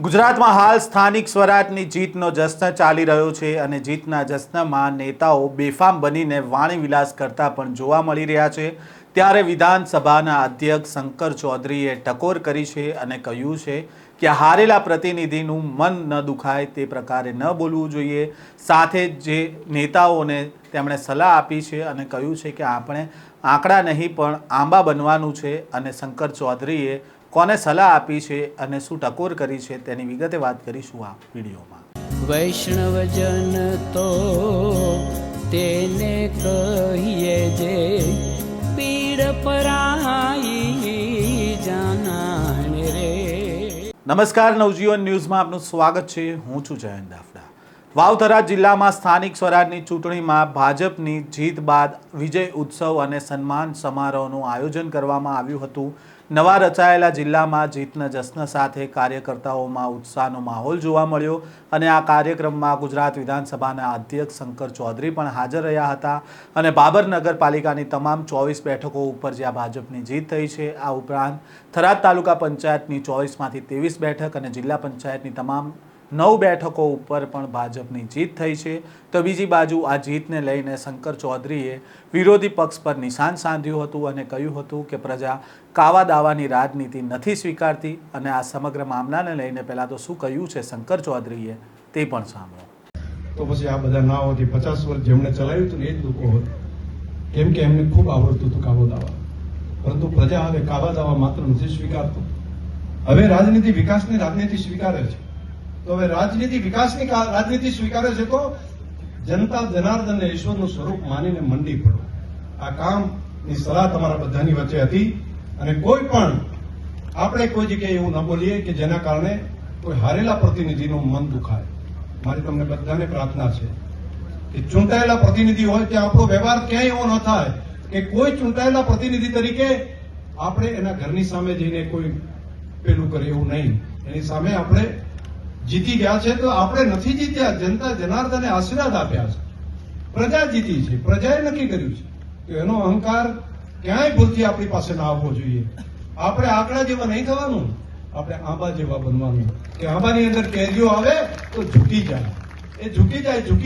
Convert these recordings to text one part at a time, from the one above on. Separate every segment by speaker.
Speaker 1: ગુજરાતમાં હાલ સ્થાનિક સ્વરાજની જીતનો જશ્ન ચાલી રહ્યો છે અને જીતના જશ્નમાં નેતાઓ બેફામ બનીને વાણી વિલાસ કરતા પણ જોવા મળી રહ્યા છે। ત્યારે વિધાનસભાના અધ્યક્ષ શંકર ચૌધરીએ ટકોર કરી છે અને કહ્યું છે કે હારેલા પ્રતિનિધિનું મન ન દુખાય તે પ્રકારે ન બોલવું જોઈએ। સાથે જે નેતાઓને તેમણે સલાહ આપી છે અને કહ્યું છે કે આપણે આંકડા નહીં પણ આંબા બનવાનું છે અને શંકર ચૌધરીએ કોને સલાહ આપી છે અને શું ટકોર કરી છે તેની વિગતે વાત કરીશું આ વિડીયોમાં।
Speaker 2: વૈષ્ણવજન તો તેને કહીએ જે પીડ પરાઈ જાનાને રે।
Speaker 1: નમસ્કાર, નવજીવન ન્યૂઝમાં આપનું સ્વાગત છે। હું છું જયંત દાફડા। વાવથરા જિલ્લામાં સ્થાનિક સ્વરાજની ચૂંટણીમાં ભાજપની જીત બાદ વિજય ઉત્સવ અને સન્માન સમારોહનું આયોજન કરવામાં આવ્યું હતું। નવા રચાયેલા જિલ્લામાં જીતના જશ્ન સાથે કાર્યકર્તાઓમાં ઉત્સાહનો માહોલ જોવા મળ્યો અને આ કાર્યક્રમમાં ગુજરાત વિધાનસભાના અધ્યક્ષ શંકર ચૌધરી પણ હાજર રહ્યા હતા અને બાબર નગરપાલિકાની તમામ 24 બેઠકો ઉપર જ્યાં ભાજપની જીત થઈ છે, આ ઉપરાંત થરાદ તાલુકા પંચાયતની 24માંથી 23 બેઠક અને જિલ્લા પંચાયતની તમામ 9 બેઠકો ઉપર પણ ભાજપની જીત થઈ છે। તો બીજી બાજુ આ જીતને લઈને શંકર ચૌધરીએ વિરોધી પક્ષ પર નિશાન સાધ્યું હતું અને કહ્યું હતું કે પ્રજા કાવા દાવાની રાજનીતિ નથી સ્વીકારતી અને આ સમગ્ર મામલાને લઈને પહેલાં તો શું કહ્યું છે શંકર ચૌધરીએ તે પણ સાંભળો।
Speaker 3: તો પછી આ બધા ના હોતી 50 વર્ષ જેમણે ચલાવ્યું હતું ને એ જ લોકો હોત, કેમ કે એમને ખૂબ આવડતું હતું કાવો દાવા, પરંતુ પ્રજા હવે કાવા દાવા માત્ર નથી સ્વીકારતું। હવે રાજનીતિ વિકાસની રાજનીતિ સ્વીકારે છે। તો હવે રાજનીતિ વિકાસની રાજનીતિ સ્વીકારે છે તો જનતા જનાર્દનને ઈશ્વરનું સ્વરૂપ માનીને મંડી પડો। આ કામની સલાહ તમારા બધાની વચ્ચે હતી અને કોઈ પણ આપણે કોઈ જગ્યાએ એવું ન બોલીએ કે જેના કારણે કોઈ હારેલા પ્રતિનિધિનું મન દુખાય। મારી તમને બધાને પ્રાર્થના છે કે ચૂંટાયેલા પ્રતિનિધિ હોય ત્યાં આપણો વ્યવહાર ક્યાંય એવો ન થાય કે કોઈ ચૂંટાયેલા પ્રતિનિધિ તરીકે આપણે એના ઘરની સામે જઈને કોઈ પેલું કરે એવું નહીં। એની સામે આપણે જીતી ગયા છે તો આપણે નથી જીત્યા, જનતા જનાર્દને આશીર્વાદ આપ્યા છે, પ્રજા જીતી છે, પ્રજાએ નક્કી કર્યું છે કે એનો અહંકાર ક્યાંય ભૂલથી આપણી પાસે ના આવવો જોઈએ। આપણે આંકડા જેવા નહીં થવાનું, આપણે આંબા જેવા બનવાનું કે આંબાની અંદર કેરીઓ આવે તો ઝૂકી જાય, એ ઝૂકી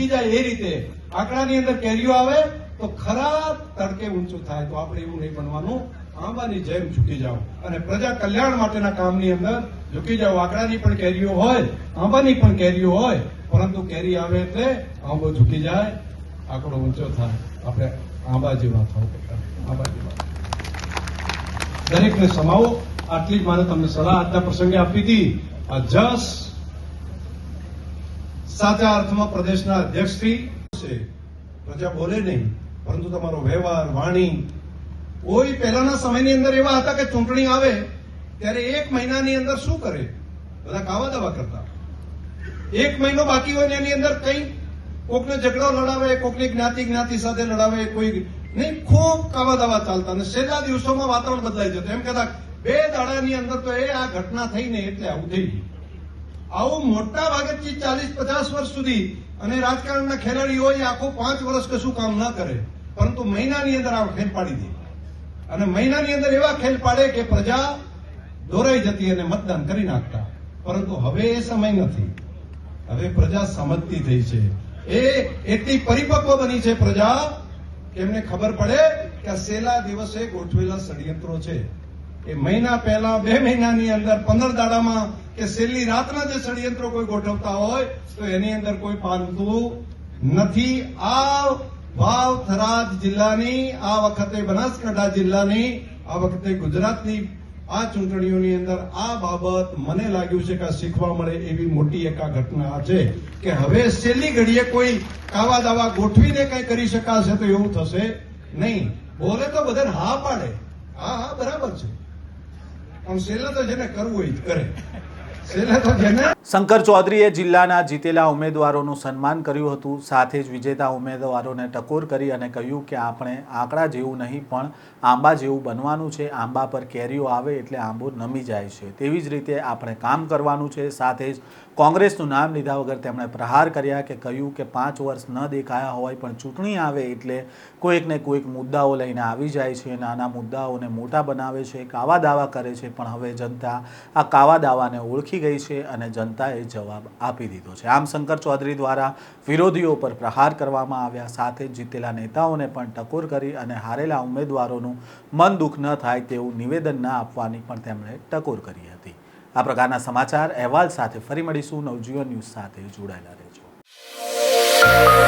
Speaker 3: જાય એ રીતે આંકડાની અંદર કેરીઓ આવે તો ખરાબ તડકે ઊંચું થાય। તો આપણે એવું નહીં બનવાનું, આંબાની જેમ ઝૂકી જાઓ અને પ્રજા કલ્યાણ માટેના કામની અંદર ઝૂકી જાઓ। આંકડાની પણ કેરીઓ હોય, આંબાની પણ કેરીઓ હોય, પરંતુ કેરી આવે એટલે આંબો ઝૂકી જાય, આંકડો ઊંચો થાય। આપણે આંબા જેવા થવું પડતા, આંબા જેવા દરેકને સમાવો। આટલી જ મારે તમને સલાહ આજના પ્રસંગે આપી હતી। આ જસ સાચા અર્થમાં પ્રદેશના અધ્યક્ષશ્રી છે, પ્રજા બોલે નહીં પરંતુ તમારો વ્યવહાર, વાણી, કોઈ પહેલાના સમયની અંદર એવા હતા કે ચૂંટણી આવે ત્યારે 1 મહિનાની અંદર શું કરે, બધા કાવા દાવા કરતા। 1 મહિનો બાકી હોય ને એની અંદર કઈ કોકને ઝઘડો લડાવે, કોકની જ્ઞાતિ સાથે લડાવે, કોઈ નહીં, ખૂબ કાવા દાવા ચાલતા અને છેલ્લા દિવસોમાં વાતાવરણ બદલાઈ જતું। એમ કહેતા 2 દાડાની અંદર તો આ ઘટના થઈ ને એટલે આવું થઈ ગયું। આવું મોટા ભાગે 40-50 વર્ષ સુધી અને રાજકારણના ખેલાડી હોય આખું 5 વર્ષ કશું કામ ન કરે, પરંતુ મહિનાની અંદર આ ખેલ પાડી દે અને મહિનાની અંદર એવા ખેલ પાડે કે પ્રજા દોરાઈ જતી અને મતદાન કરી નાખતા। પરંતુ હવે એ સમય નથી, હવે પ્રજા સમજતી થઈ છે, એ એટલી પરિપક્વ બની છે પ્રજા કે એમને ખબર પડે કે આ છેલ્લા દિવસે ગોઠવેલા ષડયંત્રો છે। એ મહિના પહેલા 2 મહિનાની અંદર 15 દાડામાં કે છેલ્લી રાતના જે ષડયંત્રો કોઈ ગોઠવતા હોય તો એની અંદર કોઈ પાલતું નથી। આ વાવ થરાદ જિલ્લાની, આ વખતે બનાસકાંઠા જિલ્લાની, આ વખતે ગુજરાતની આ ચૂંટણીઓની અંદર આ બાબત મને લાગ્યું છે કે શીખવા મળે એવી મોટી એક આ ઘટના છે કે હવે છેલ્લી ઘડીએ કોઈ કાવા દાવા ગોઠવીને કઈ કરી શકાશે તો એવું થશે નહીં। બોલે તો બધાને હા પાડે, હા બરાબર છે, પણ છેલ્લે તો જેને કરવું હોય કરે।
Speaker 1: શંકર ચૌધરીએ જિલ્લાના જીતેલા ઉમેદવારોનું સન્માન કર્યું હતું, સાથે જ વિજેતા ઉમેદવારોને ટકોર કરી અને કહ્યું કે આપણે આંકડા જેવું નહીં પણ આંબા જેવું બનવાનું છે। આંબા પર કેરીઓ આવે એટલે આંબો નમી જાય છે, તેવી જ રીતે આપણે કામ કરવાનું છે। સાથે જ કોંગ્રેસનું નામ લીધા વગર તેમણે પ્રહાર કર્યા કે કહ્યું કે 5 વર્ષ ન દેખાયા હોય પણ ચૂંટણી આવે એટલે કોઈક ને કોઈક મુદ્દાઓ લઈને આવી જાય છે, નાના મુદ્દાઓને મોટા બનાવે છે, કાવા દાવા કરે છે, પણ હવે જનતા આ કાવા દાવાને ઓળખી ગઈ છે અને જનતાએ જવાબ આપી દીધો છે. આમ શંકર ચૌધરી દ્વારા વિરોધીઓ પર પ્રહાર કરવામાં આવ્યા, સાથે જ જીતેલા નેતાઓને પણ ટકોર કરી અને હારેલા ઉમેદવારોનું મન દુઃખ ન થાય તેવું નિવેદન ન આપવાની પણ તેમણે ટકોર કરી હતી. આ પ્રકારના સમાચાર અહેવાલ સાથે ફરી મળીશું. નવજીવન ન્યૂઝ સાથે જોડાયેલા રહેજો.